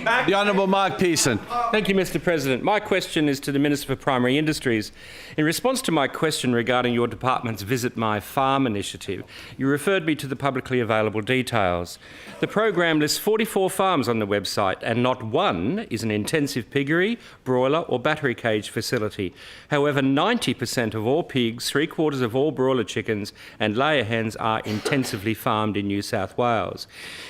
The Honourable Mark Pearson. Thank you, Mr President. My question is to the Minister for Primary Industries. In response to my question regarding your department's Visit My Farm initiative, you referred me to the publicly available details. The program lists 44 farms on the website and not one is an intensive piggery, broiler or battery cage facility. However, 90% of all pigs, 3/4 of all broiler chickens and layer hens are intensively farmed in New South Wales.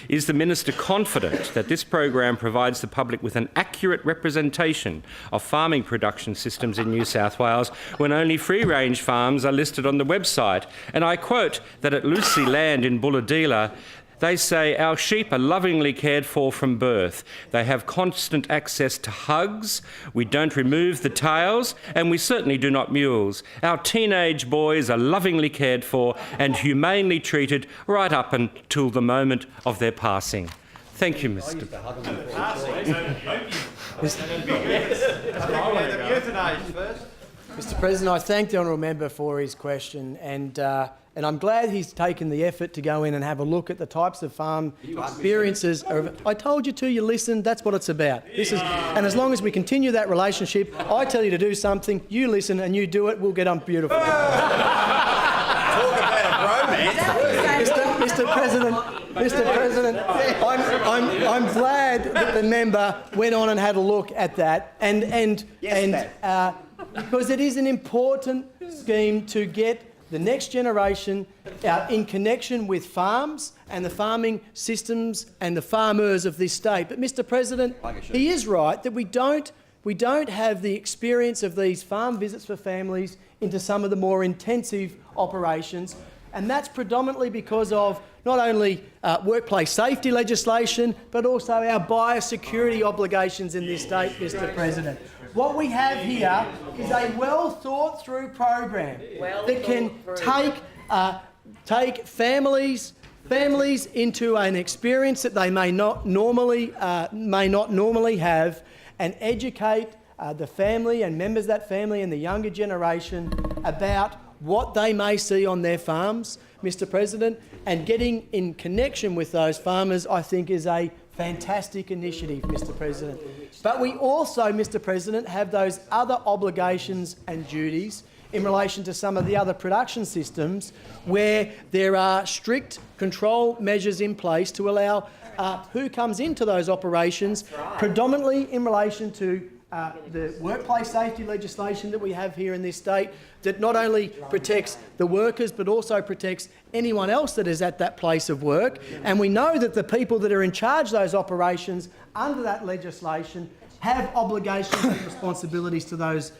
Is the Minister confident that this program provides the public with an accurate representation of farming production systems in New South Wales when only free-range farms are listed on the website? And I quote that at Lucy Land in Bulladila, they say, our sheep are lovingly cared for from birth. They have constant access to hugs. We don't remove the tails, and we certainly do not mules. Our teenage boys are lovingly cared for and humanely treated right up until the moment of their passing. Thank you, Mr. Mr President, I thank the honourable member for his question, and I'm glad he's taken the effort to go in and have a look at the types of farm experiences. I told you to, you listened, that's what it's about. And as long as we continue that relationship, I tell you to do something, you listen and you do it, we'll get on beautiful. Talk about a bromance. Mr President, I'm glad that the member went on and had a look at that, because it is an important scheme to get the next generation in connection with farms and the farming systems and the farmers of this state. But Mr President, he is right that we don't have the experience of these farm visits for families into some of the more intensive operations, and that's predominantly because of not only workplace safety legislation, but also our biosecurity obligations in this state, Mr President. What we have here is a well-thought-through program that can take families into an experience that they may not normally have, and educate the family and members of that family and the younger generation about what they may see on their farms, Mr President, and getting in connection with those farmers, I think, is a fantastic initiative, Mr President. But we also, Mr President, have those other obligations and duties in relation to some of the other production systems where there are strict control measures in place to allow who comes into those operations, predominantly in relation to the workplace safety legislation that we have here in this state, that not only protects the workers but also protects anyone else that is at that place of work. And we know that the people that are in charge of those operations under that legislation have obligations and responsibilities to those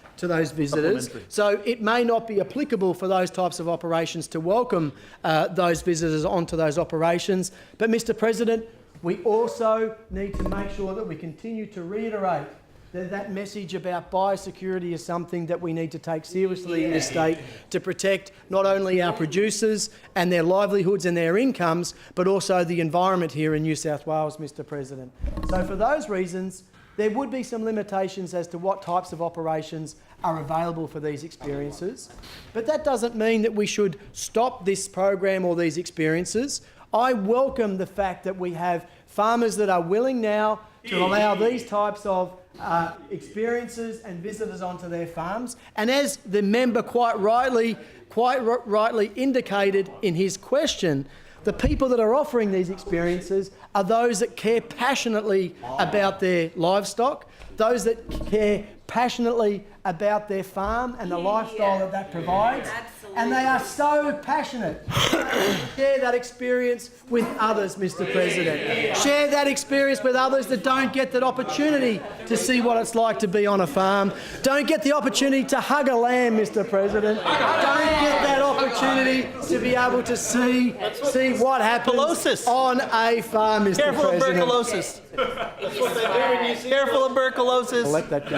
visitors. So it may not be applicable for those types of operations to welcome those visitors onto those operations. But Mr President, we also need to make sure that we continue to reiterate that message about biosecurity is something that we need to take seriously in this state to protect not only our producers and their livelihoods and their incomes, but also the environment here in New South Wales, Mr President. So for those reasons, there would be some limitations as to what types of operations are available for these experiences. But that doesn't mean that we should stop this program or these experiences. I welcome the fact that we have farmers that are willing now to allow these types of experiences and visitors onto their farms. And as the member quite rightly indicated in his question, the people that are offering these experiences are those that care passionately about their livestock, those that care passionately about their farm and the lifestyle that provides. And they are so passionate to share that experience with others, Mr President. Share that experience with others that don't get that opportunity to see what it's like to be on a farm. Don't get the opportunity to hug a lamb, Mr President. Don't get that opportunity to be able to see what happens on a farm, Mr President. Careful of tuberculosis. I'll let that go.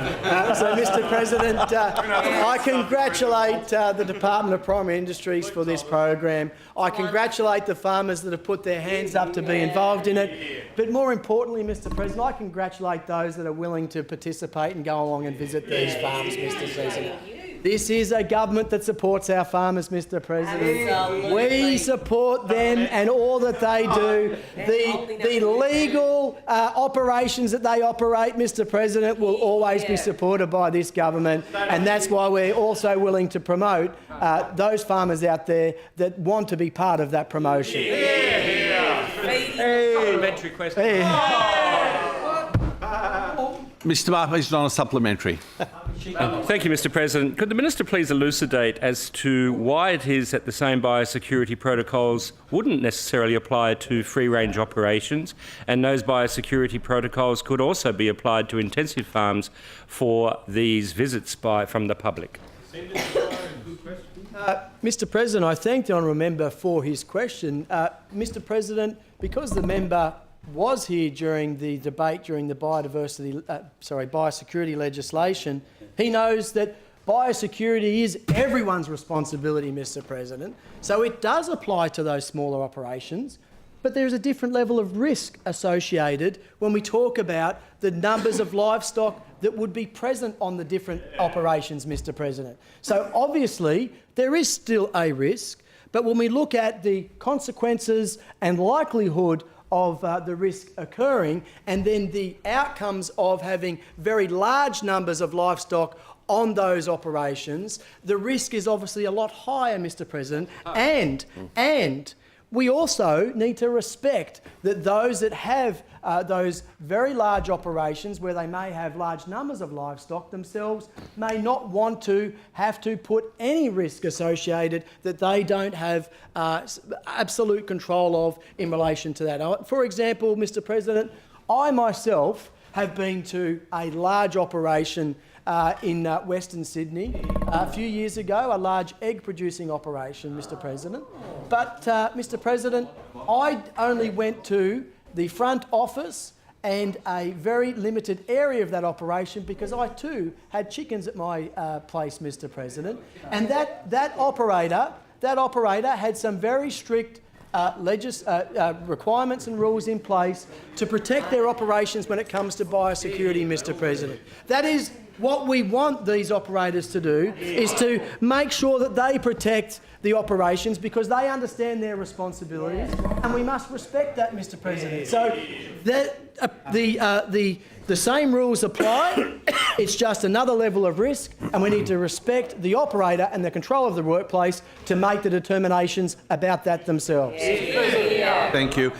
So, Mr President, I congratulate the Department of Primary Industries for this program. I congratulate the farmers that have put their hands up to be involved in it. But more importantly, Mr President, I congratulate those that are willing to participate and go along and visit these farms, Mr President. This is a government that supports our farmers, Mr. President. Absolutely. We support them and all that they do. The legal operations that they operate, Mr. President, will always be supported by this government, and that's why we're also willing to promote those farmers out there that want to be part of that promotion. Supplementary question. Mr. Mark Pearson on a supplementary. Thank you, Mr. President. Could the Minister please elucidate as to why it is that the same biosecurity protocols wouldn't necessarily apply to free-range operations, and those biosecurity protocols could also be applied to intensive farms for these visits from the public? Mr. President, I thank the honourable member for his question. Mr. President, because the member was here during the debate during the biosecurity legislation, he knows that biosecurity is everyone's responsibility, Mr. President. So it does apply to those smaller operations, but there's a different level of risk associated when we talk about the numbers of livestock that would be present on the different operations, Mr. President. So obviously there is still a risk, but when we look at the consequences and likelihood of the risk occurring, and then the outcomes of having very large numbers of livestock on those operations, the risk is obviously a lot higher, Mr. President. And we also need to respect that those that have those very large operations where they may have large numbers of livestock themselves may not want to have to put any risk associated that they don't have absolute control of in relation to that. For example, Mr. President, I myself have been to a large operation in Western Sydney a few years ago, a large egg-producing operation, Mr. President. But, Mr. President, I only went to the front office and a very limited area of that operation because I too had chickens at my place, Mr. President. And that operator had some very strict requirements and rules in place to protect their operations when it comes to biosecurity, Mr. President. That is what we want these operators to do, is to make sure that they protect the operations because they understand their responsibilities, and we must respect that, Mr. President. So the same rules apply. It's just another level of risk, and we need to respect the operator and the control of the workplace to make the determinations about that themselves. Thank you.